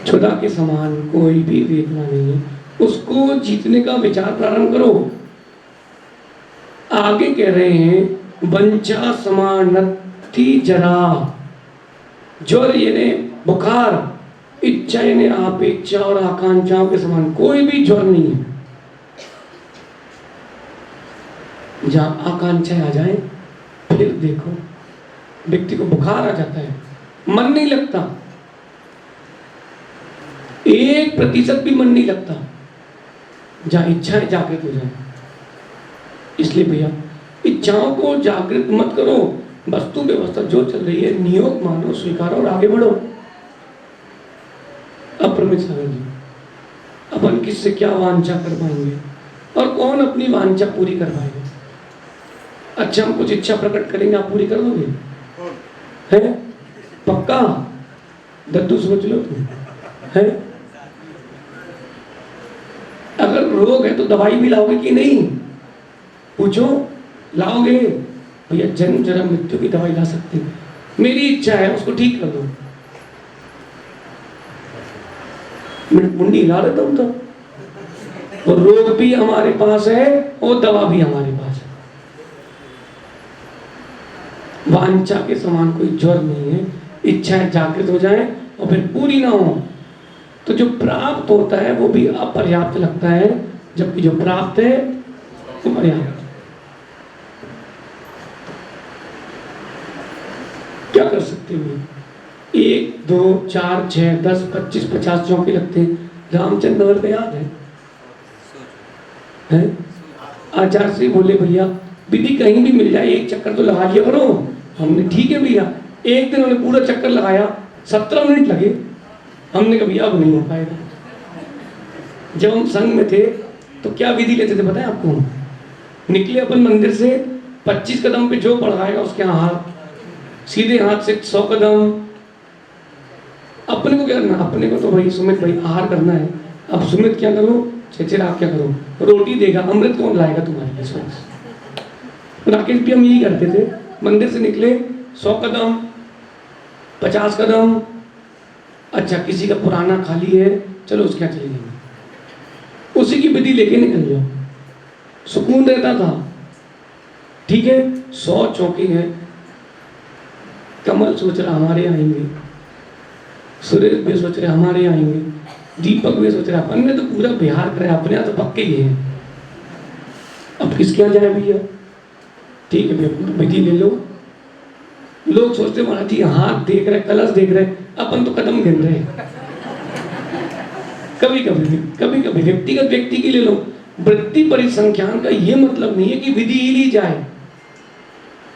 खुदा के समान कोई भी वेदना नहीं है, उसको जीतने का विचार प्रारंभ करो। आगे कह रहे हैं वंचा समानति जरा, ज्वर यानी बुखार, इच्छा यानी अपेक्षा और आकांक्षाओं के समान कोई भी ज्वर नहीं है। जहां आकांक्षाएं आ जाए फिर देखो व्यक्ति को बुखार आ जाता है, मन नहीं लगता, 1% भी मन नहीं लगता, जहां इच्छाएं जागृत हो जाए। इसलिए भैया इच्छाओं को जागृत मत करो, वस्तु व्यवस्था जो चल रही है नियोग मानो, स्वीकारो और आगे बढ़ो। अप्रमित सागर जी, अपन किससे क्या वांछा कर पाएंगे और कौन अपनी वांछा पूरी कर पाएगा? अच्छा, हम कुछ इच्छा प्रकट करेंगे, आप पूरी कर दोगे? है पक्का? दद्दू सोच लो तुम, है? अगर रोग है तो दवाई भी लाओगे कि नहीं? पूछो, लाओगे? भैया जन्म जन्म मृत्यु की दवाई ला सकते हैं, मेरी इच्छा है उसको ठीक कर दो, मुंडी हिला रहे तुम तो। वो रोग भी हमारे पास है और दवा भी हमारे पास है। वांछा के समान कोई ज्वर नहीं है। इच्छाएं जागृत हो जाए और फिर पूरी ना हो तो जो प्राप्त होता है वो भी अपर्याप्त लगता है, जबकि जो प्राप्त है वो पर्याप्त। क्या कर सकते हो? 1 2 4 6 10 25 50 चौके लगते हैं। रामचंद्र नगर पे याद है? आचार्य श्री बोले भैया विधि कहीं भी मिल जाए एक चक्कर तो लगा लिया करो। हमने ठीक है भैया, एक दिन उन्होंने पूरा चक्कर लगाया, 17 मिनट लगे। हमने कहा भैया अब नहीं हो पाएगा। जब हम संघ में थे तो क्या विधि लेते थे पता है आपको? निकले अपन मंदिर से 25 कदम पे जो बढ़ाएगा उसके यहाँ हाथ, सीधे हाथ से 100 कदम। अपने को क्या करना? अपने को तो भाई सुमित भाई आहार करना है। अब सुमित क्या करो, चेचर आप क्या करो, रोटी देगा, अमृत कौन लाएगा तुम्हारे लिए? राकेश भी हम यही करते थे, मंदिर से निकले 100 कदम 50 कदम, अच्छा किसी का पुराना खाली है चलो उसके यहाँ चले जाएंगे, उसी की विधि लेके निकल जाओ, सुकून रहता था। ठीक है, 100 चौके हैं। कमल सोच रहा हमारे आएंगे, सुरेश भी सोच रहे हमारे आएंगे, दीपक भी सोच रहा अपन ने तो पूरा बिहार कराया, अपने यहाँ तो पक्के ही हैं, अब किसके यहाँ जाए भैया? ठीक है भैया विधि ले लो। लोग सोचते महाराज जी हाथ देख रहे, कलश देख रहे, अपन तो कदम गिन रहे हैं। कभी कभी व्यक्तिगत व्यक्ति की ले लो। वृत्ति परिसंख्यान का ये मतलब नहीं है कि विधि ही ली जाए।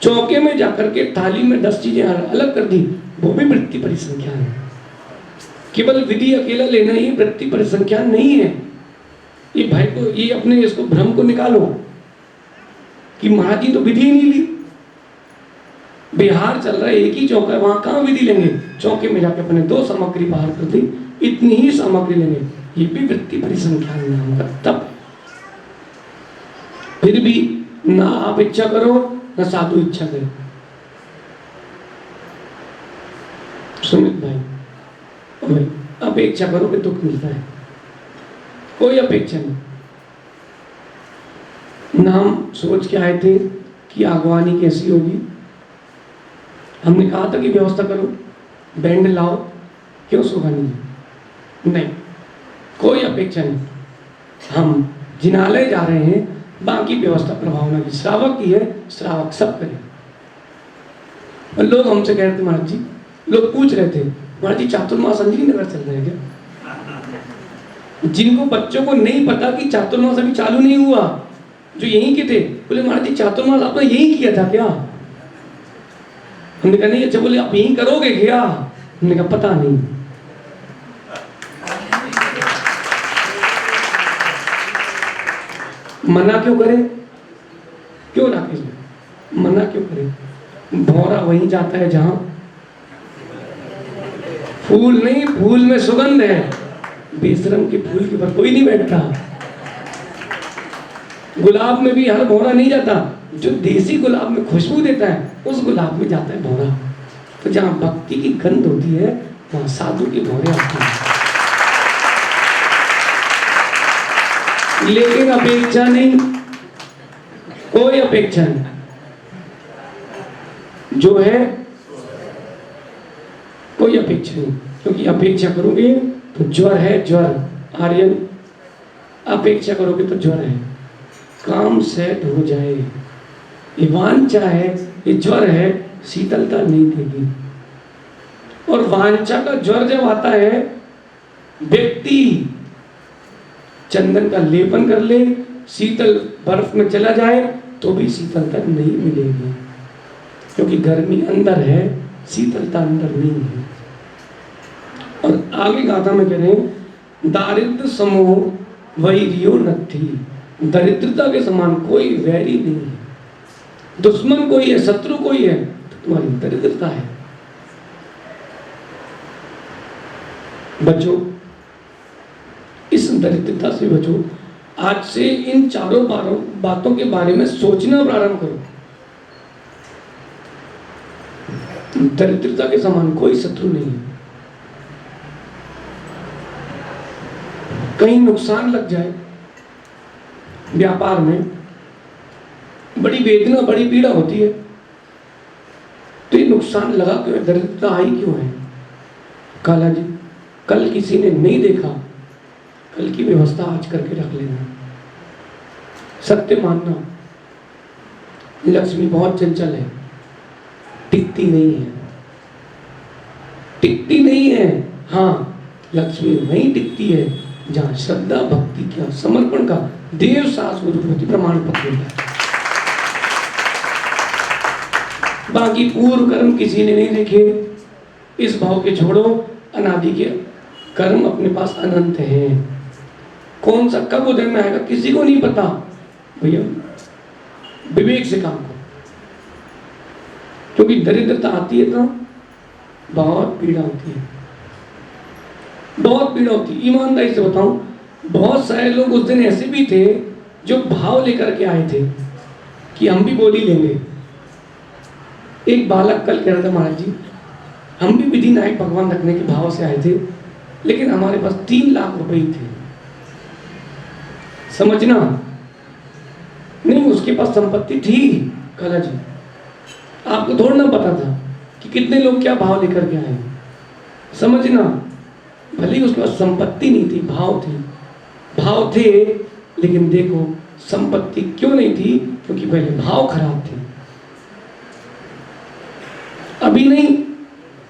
चौके में जाकर के थाली में 10 चीजें अलग कर दी, वो भी वृत्ति परिसंख्यान है। केवल विधि अकेला लेना ही वृत्ति परिसंख्यान नहीं है। ये भाई को ये अपने इसको भ्रम को निकालो कि महाराज जी तो विधि ही नहीं ली। बिहार चल रहा है, एक ही चौका है, वहां कहाँ विधि लेंगे? चौके में जाके अपने 2 सामग्री बाहर कर दी, इतनी ही सामग्री लेंगे, ये भी वृत्ति परिसंख्यान नाम का। तब फिर भी ना आप इच्छा करो ना साधु इच्छा करे। सुमित भाई अपेक्षा करो कि दुख मिलता है, कोई अपेक्षा नहीं। ना हम सोच के आए थे कि आगवानी कैसी होगी। हमने कहा था कि व्यवस्था करो, बैंड लाओ, क्यों सुखानी? नहीं, कोई अपेक्षा नहीं। हम जिनालय जा रहे हैं, बाकी व्यवस्था प्रभावना की, श्रावक की है, श्रावक सब करें। और लोग हमसे कह रहे थे महाराज जी, लोग पूछ रहे थे महाराज जी चातुर्मास अंजलि नगर चल रहे हैं क्या? जिनको बच्चों को नहीं पता कि चातुर्मास अभी चालू नहीं हुआ, जो यहीं के थे, बोले महाराज जी चातुर्मास आपने यही किया था क्या? हमने कहा नहीं। अच्छा, बोले आप यही करोगे क्या? हमने कहा पता नहीं। मना क्यों करें? क्यों राकेश जी मना क्यों करें? भौरा वहीं जाता है जहां फूल नहीं, फूल में सुगंध है। बेशरम के फूल के ऊपर कोई नहीं बैठता। गुलाब में भी हर भौरा नहीं जाता, जो देसी गुलाब में खुशबू देता है उस गुलाब में जाता है भौरा। तो जहाँ भक्ति की गंध होती है वहाँ साधु के भौरे आते हैं। लेकिन अपेक्षा नहीं, कोई अपेक्षा नहीं, जो है कोई अपेक्षा नहीं, क्योंकि अपेक्षा करोगे तो ज्वर है, ज्वर आर्यन, अपेक्षा करोगे तो ज्वर है। काम सेट हो जाए, ये वांछा है, ये ज्वर है, शीतलता नहीं देगी। और वांछा का ज्वर जब आता है, व्यक्ति चंदन का लेपन कर ले, शीतल बर्फ में चला जाए तो भी शीतलता नहीं मिलेगी, क्योंकि गर्मी अंदर है, शीतलता अंदर नहीं है। और आगे गाथा में कह रहे हैं, दारिद्र समूह वैरियो नत्थी, दरिद्रता के समान कोई वैरी नहीं है। दुश्मन कोई है, शत्रु कोई है तो तुम्हारी दरिद्रता है। बचो, इस दरिद्रता से बचो। आज से इन चारों बातों के बारे में सोचना प्रारंभ करो। दरिद्रता के समान कोई शत्रु नहीं है। कहीं नुकसान लग जाए व्यापार में, बड़ी वेदना, बड़ी पीड़ा होती है, तो ये नुकसान लगा क्यों है, दरिद्रता आई क्यों है? काला जी, कल किसी ने नहीं देखा, कल की व्यवस्था आज करके रख लेना। सत्य मानना, लक्ष्मी बहुत चंचल है, टिकती नहीं है, टिकती नहीं है। हाँ, लक्ष्मी वहीं टिकती है जहाँ श्रद्धा भक्ति का समर्पण का देव सास गुरुपति प्रमाण पत्र है। बाकी पूर्व कर्म किसी ने नहीं देखे, इस भाव के छोड़ो। अनादि के कर्म अपने पास अनंत हैं। कौन सा कब उदय में आएगा किसी को नहीं पता। भैया विवेक से काम करो, क्योंकि दरिद्रता आती है तो बहुत पीड़ा होती है, बहुत पीड़ा होती है। ईमानदारी से बताऊं, बहुत सारे लोग उस दिन ऐसे भी थे जो भाव लेकर के आए थे कि हम भी बोली लेंगे। एक बालक कल कह रहा था, महाराज जी हम भी विधि नायक भगवान रखने के भाव से आए थे, लेकिन हमारे पास 3 लाख रुपए थे। समझना नहीं, उसके पास संपत्ति थी। काला जी, आपको थोड़ा ना पता था कि कितने लोग क्या भाव लेकर के आए। समझना, भले ही उसके पास संपत्ति नहीं थी, भाव थी, भाव थे, लेकिन देखो संपत्ति क्यों नहीं थी, क्योंकि पहले भाव खराब थे। अभी नहीं,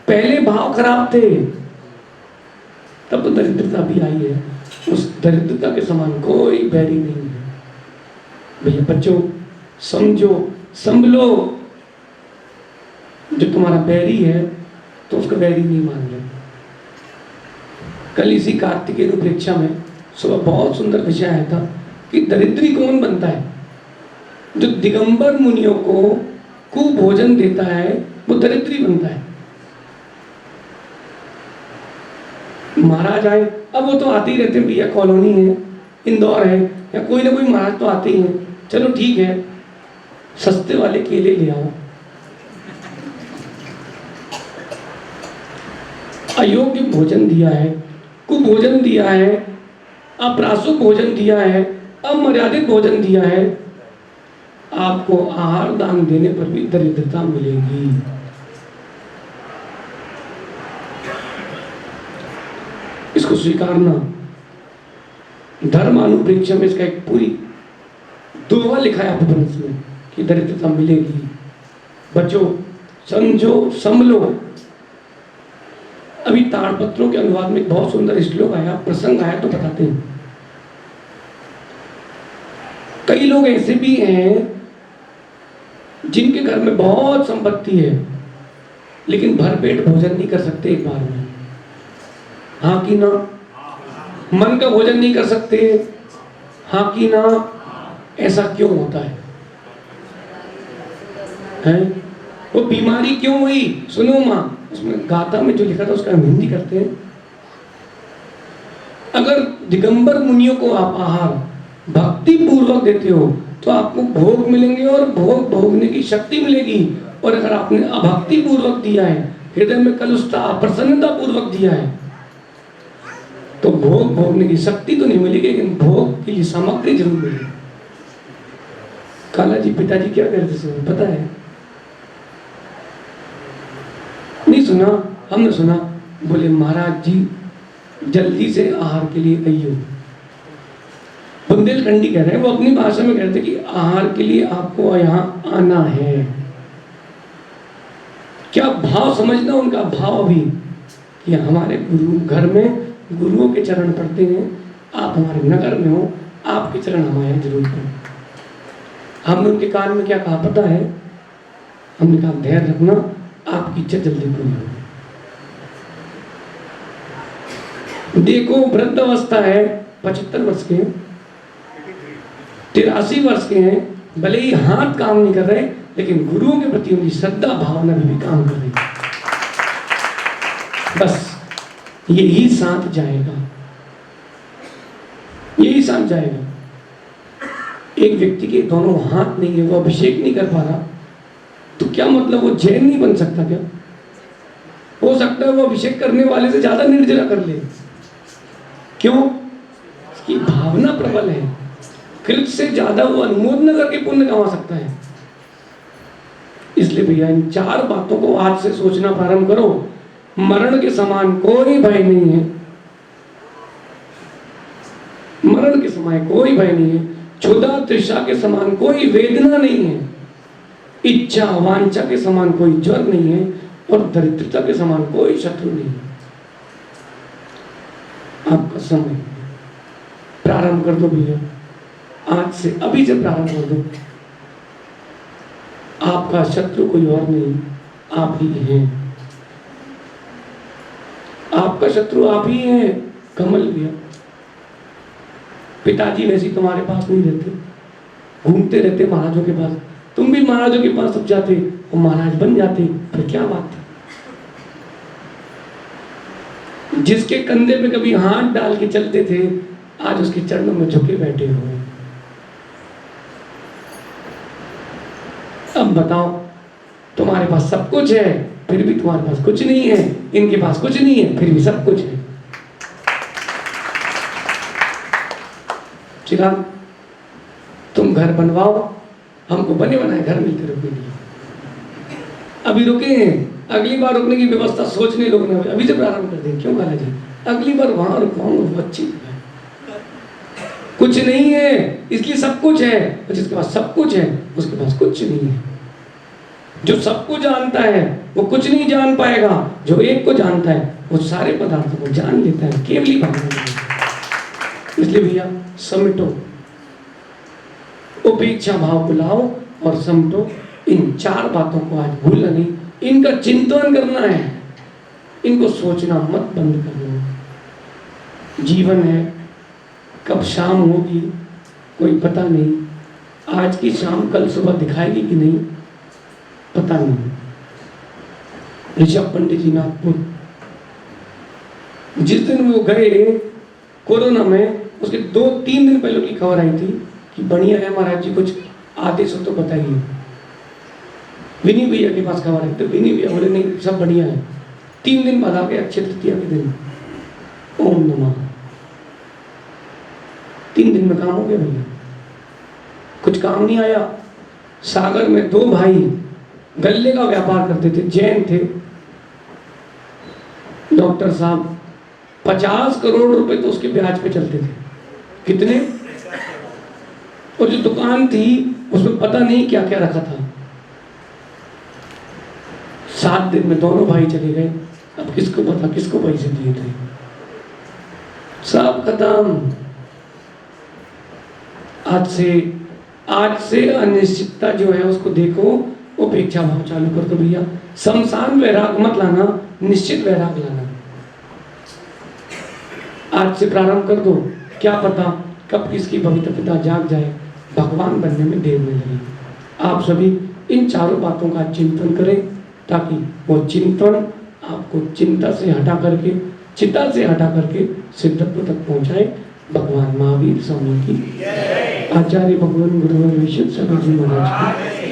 पहले भाव खराब थे, तब तो दरिद्रता भी आई है। उस दरिद्रता के समान कोई बैरी नहीं है। भैया बच्चों, समझो, संभलो। जो तुम्हारा बैरी है तो उसका बैरी नहीं मान लो। कल इसी कार्तिकेय परीक्षा में सुबह बहुत सुंदर विषय आया था कि दरिद्री कौन बनता है। जो दिगंबर मुनियों को कुभोजन देता है वो दरिद्री बनता है। महाराज आए, अब वो तो आते ही रहते हैं, भैया कॉलोनी है, इंदौर है, या कोई ना कोई महाराज तो आते ही हैं। चलो ठीक है, सस्ते वाले केले ले आओ। अयोग्य भोजन दिया है, कुभोजन दिया है, अप्रासुक भोजन दिया है, अमर्यादित भोजन दिया है। आपको आहार दान देने पर भी दरिद्रता मिलेगी। इसको स्वीकारना। धर्मानुप्रेक्ष में इसका एक पूरी दोहा लिखा है अपभ्रंश में कि दरिद्रता मिलेगी। बच्चों, समझो, संभलो। अभी ताड़पत्रों के अनुवाद में एक बहुत सुंदर श्लोक आया, प्रसंग आया तो बताते हैं। कई लोग ऐसे भी हैं जिनके घर में बहुत संपत्ति है, लेकिन भरपेट भोजन नहीं कर सकते एक बार में। हाँ कि ना? मन का भोजन नहीं कर सकते, हाँ कि ना? ऐसा क्यों होता है? हैं? वो बीमारी क्यों हुई? सुनो माँ, उसमें गाथा में जो लिखा था उसका हम हिंदी करते हैं। अगर दिगंबर मुनियों को आप आहार भक्ति पूर्वक देते हो तो आपको भोग मिलेंगे और भोग भोगने की शक्ति मिलेगी। और अगर आपने अभक्ति पूर्वक दिया है, हृदय में कलुषता अप्रसन्नता पूर्वक दिया है, तो भोग भोगने की शक्ति तो नहीं मिलेगी, लेकिन भोग की सामग्री जरूर मिलेगी। काला जी पिताजी क्या करते थे पता है? नहीं सुना? हमने सुना, बोले महाराज जी जल्दी से आहार के लिए आइयो। बुंदेलखंडी कह रहे हैं, वो अपनी भाषा में कहते कि आहार के लिए आपको यहाँ आना है। क्या भाव समझना उनका भाव अभी कि हमारे गुरु घर में गुरुओं के चरण पड़ते हैं, आप हमारे नगर में हो, आपके चरण हमारे यहाँ जरूर पड़े। हमने उनके कान में क्या कहा पता है? हमने कहा धैर्य रखना, आपकी इच्छा जल्दी पूरी होगी। देखो वृद्ध अवस्था है, 75 वर्ष के हैं, 83 वर्ष के हैं, भले ही हाथ काम नहीं कर रहे, लेकिन गुरुओं के प्रति उनकी श्रद्धा भावना भी काम कर रही। बस यही साथ जाएगा, यही साथ जाएगा। एक व्यक्ति के दोनों हाथ नहीं है, वो अभिषेक नहीं कर पा रहा, तो क्या मतलब वो जैन नहीं बन सकता? क्या हो सकता है वो अभिषेक करने वाले से ज्यादा निर्जला कर ले? क्यों? उसकी भावना प्रबल है। कृत से ज्यादा वो अनुमोदन करके पुण्य कमा सकता है। इसलिए भैया इन 4 बातों को आज से सोचना प्रारंभ करो। मरण के समान कोई भय नहीं है, मरण के समय कोई भय नहीं है, क्षुधा तृषा के समान कोई वेदना नहीं है, इच्छा वांछा के समान कोई ज्वर नहीं है, और दरिद्रता के समान कोई शत्रु नहीं है। आपका समय प्रारंभ कर दो भैया, आज से अभी से प्रारंभ कर दो। आपका शत्रु कोई और नहीं, आप ही हैं। आपका शत्रु आप ही हैं। कमल भैया, पिताजी वैसे तुम्हारे पास नहीं रहते, घूमते रहते महाराजों के पास, तुम भी महाराजों के पास सब जाते और महाराज बन जाते, फिर क्या बात थी? जिसके कंधे पे कभी हाथ डाल के चलते थे, आज उसके चरणों में झुके बैठे हो। अब बताओ, तुम्हारे पास सब कुछ है, फिर भी तुम्हारे पास कुछ नहीं है। इनके पास कुछ नहीं है, फिर भी सब कुछ है। चिराग, तुम घर बनवाओ, हमको बने बनाए घर मिलते रुकने के लिए। अभी रुके हैं, अगली बार रुकने की व्यवस्था सोचने लोग ने अभी से प्रारंभ कर दें। क्यों काला जी? अगली बार वहां रुकवाऊंगा, अच्छी कुछ नहीं है, इसलिए सब कुछ है। और जिसके पास सब कुछ है, उसके पास कुछ नहीं है। जो सबको जानता है वो कुछ नहीं जान पाएगा, जो एक को जानता है वो सारे पदार्थों को जान लेता है, केवली भावना। इसलिए भैया समेटो, उपेक्षा भाव को लाओ और समेटो। इन 4 बातों को आज भूलना नहीं, इनका चिंतन करना है, इनको सोचना मत बंद करना। जीवन है, कब शाम होगी कोई पता नहीं, आज की शाम कल सुबह दिखाएगी कि नहीं पता नहीं। ऋषभ पंडित जी नागपुर, जिस दिन वो गए कोरोना में, उसके 2-3 दिन पहले की खबर आई थी कि बढ़िया है महाराज जी, कुछ आदेश हो तो बताइए। विनी भैया के पास खबर आई तो विनी भैया बोले नहीं सब बढ़िया है। 3 दिन बाद आ गए अक्षय तृतीया के दिन, ओम नमः। 3 दिन में काम हो गया भैया, कुछ काम नहीं आया। सागर में 2 भाई गल्ले का व्यापार करते थे, जैन थे। डॉक्टर साहब 50 करोड़ रुपए तो उसके ब्याज पे चलते थे। कितने? और जो दुकान थी उसमें पता नहीं क्या क्या रखा था। 7 दिन में दोनों भाई चले गए। अब किसको पता किसको पैसे दिए थे? सब खत्म। आज से अनिश्चितता जो है उसको देखो, उपेक्षा भाव चालू कर दो भैया। शमशान वैराग मत लाना, निश्चित वैराग लाना। आज से प्रारंभ कर दो, क्या पता कब किसकी भविष्य पिता जाग जाए, भगवान बनने में देर नहीं लगी। आप सभी इन 4 बातों का चिंतन करें, ताकि वो चिंतन आपको चिंता से हटा करके, चिंता से हटा करके सिद्धत्व तक पहुंचाए। भगवान महावीर स्वामी की, आचार्य भगवान गुरुवर विशुद्ध सागर जी महाराज की,